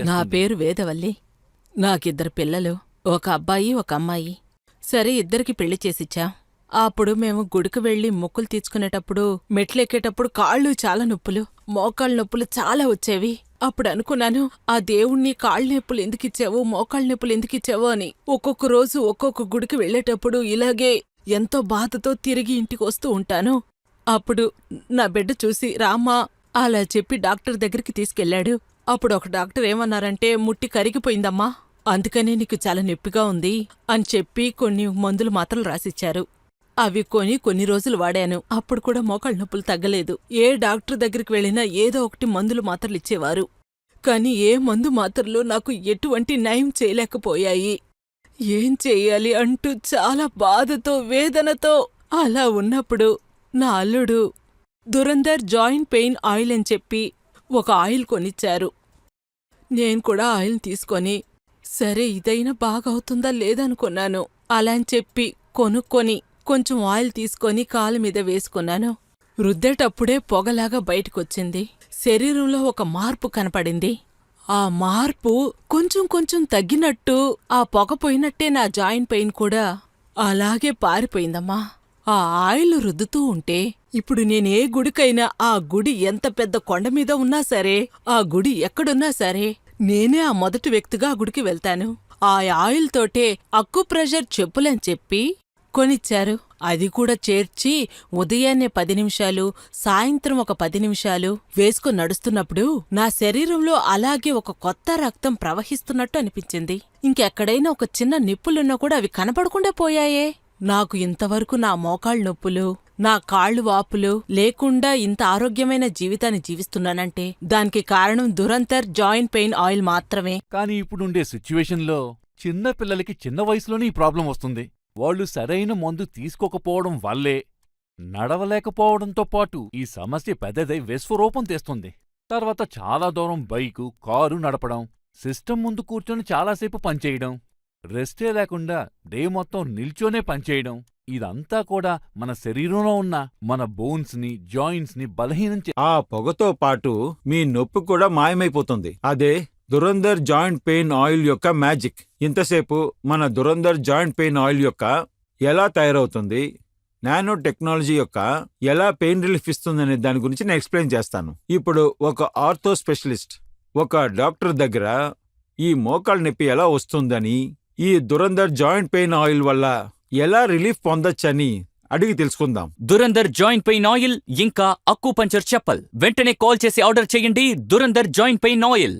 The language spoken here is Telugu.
నా పేరు వేదవల్లి. నాకిద్దరు పిల్లలు, ఒక అబ్బాయి ఒక అమ్మాయి. సరే ఇద్దరికి పెళ్లి చేసిచ్చా. అప్పుడు మేము గుడికి వెళ్లి మొక్కులు తీర్చుకునేటప్పుడు మెట్లెక్కేటప్పుడు కాళ్ళు చాలా నొప్పులు, మోకాళ్ళ నొప్పులు చాలా వచ్చేవి. అప్పుడు అనుకున్నాను, ఆ దేవుణ్ణి కాళ్ళ నొప్పులు ఎందుకిచ్చావు, మోకాళ్ళ నొప్పులు ఎందుకిచ్చావు అని. ఒక్కొక్క రోజు ఒక్కొక్క గుడికి వెళ్లేటప్పుడు ఇలాగే ఎంతో బాధతో తిరిగి ఇంటికి వస్తూ ఉంటాను. అప్పుడు నా బిడ్డ చూసి రామ్మా అలా చెప్పి డాక్టర్ దగ్గరికి తీసుకెళ్లాడు. అప్పుడు ఒక డాక్టర్ ఏమన్నారంటే, ముట్టి కరిగిపోయిందమ్మా, అందుకనే నీకు చాలా నొప్పిగా ఉంది అని చెప్పి కొన్ని మందులు మాత్రలు రాసిచ్చారు. అవి కొన్ని రోజులు వాడాను. అప్పుడు కూడా మోకాళ్ళ నొప్పులు తగ్గలేదు. ఏ డాక్టర్ దగ్గరికి వెళ్ళినా ఏదో ఒకటి మందులు మాత్రలు ఇచ్చేవారు. కాని ఏ మందు మాత్రలు నాకు ఎటువంటి నయం చేయలేకపోయాయి. ఏం చెయ్యాలి అంటూ చాలా బాధతో వేదనతో అలా ఉన్నప్పుడు నా అల్లుడు దురందర్ జాయింట్ పెయిన్ ఆయిల్ అని చెప్పి ఒక ఆయిల్ కొనిచ్చారు. నేను కూడా ఆయిల్ తీసుకొని సరే ఇదైనా బాగవుతుందా లేదనుకున్నాను. అలా అని చెప్పి కొనుక్కొని కొంచెం ఆయిల్ తీసుకొని కాలు మీద వేసుకున్నాను. రుద్దేటప్పుడే పొగలాగా బయటకొచ్చింది. శరీరంలో ఒక మార్పు కనపడింది. ఆ మార్పు కొంచెం కొంచెం తగ్గినట్టు, ఆ పొగ పోయినట్టే నా జాయింట్ పెయిన్ కూడా అలాగే పారిపోయిందమ్మా. ఆ ఆయిల్ రుద్దుతూ ఉంటే ఇప్పుడు నేనే గుడికైనా, ఆ గుడి ఎంత పెద్ద కొండమీద ఉన్నా సరే, ఆ గుడి ఎక్కడున్నా సరే, నేనే ఆ మొదటి వ్యక్తిగా ఆ గుడికి వెళ్తాను. ఆ ఆయిల్ తోటే అక్యుప్రెషర్ చెప్పులని చెప్పి కొనిచ్చారు. అది కూడా చేర్చి ఉదయాన్నే 10 నిమిషాలు, సాయంత్రం ఒక 10 నిమిషాలు వేసుకొని నడుస్తున్నప్పుడు నా శరీరంలో అలాగే ఒక కొత్త రక్తం ప్రవహిస్తున్నట్టు అనిపించింది. ఇంకెక్కడైనా ఒక చిన్న నిప్పులున్నా కూడా అవి కనపడకుండా పోయాయే. నాకు ఇంతవరకు నా మోకాళ్ళ నొప్పులు, నా కాళ్ళు వాపులు లేకుండా ఇంత ఆరోగ్యమైన జీవితాన్ని జీవిస్తున్నానంటే దానికి కారణం దురంతర్ జాయింట్ పెయిన్ ఆయిల్ మాత్రమే. కానీ ఇప్పుడుండే సిచ్యువేషన్లో చిన్న పిల్లలకి చిన్న వయసులోనే ఈ ప్రాబ్లం వస్తుంది. వాళ్ళు సరైన మందు తీసుకోకపోవడం వల్లే నడవలేకపోవడంతో పాటు ఈ సమస్య పెద్దదై విశ్వరూపం తెస్తుంది. తర్వాత చాలా దూరం బైకు, కారు నడపడం, సిస్టమ్ ముందు కూర్చొని చాలాసేపు పనిచేయడం, రెస్టే లేకుండా డే మొత్తం నిల్చోనే పనిచేయడం, ఇదంతా కూడా మన శరీరంలో ఉన్న మన బోన్స్ని, జాయింట్స్ని బలహీనం ఆ పొగతో పాటు మీ నొప్పి కూడా మాయమైపోతుంది. అదే దురందర్ జాయింట్ పెయిన్ ఆయిల్ యొక్క మ్యాజిక్. ఇంతసేపు మన దురందర్ జాయింట్ పెయిన్ ఆయిల్ యొక్క ఎలా తయారవుతుంది, నానో టెక్నాలజీ యొక్క ఎలా పెయిన్ రిలీఫ్ ఇస్తుందనే దాని గురించి నేను ఎక్స్ప్లెయిన్ చేస్తాను. ఇప్పుడు ఒక ఆర్థో స్పెషలిస్ట్, ఒక డాక్టర్ దగ్గర ఈ మోకాళ్ళ నొప్పి ఎలా వస్తుందని, ఈ దురందర్ జాయింట్ పెయిన్ ఆయిల్ వల్ల ఎలా రిలీఫ్ పొందొచ్చని అడిగి తెలుసుకుందాం. దురందర్ జాయింట్ పెయిన్ ఆయిల్ ఇంకా అక్యుపంక్చర్ చెప్పల్ వెంటనే కాల్ చేసి ఆర్డర్ చేయండి. Dhurandhar joint pain oil.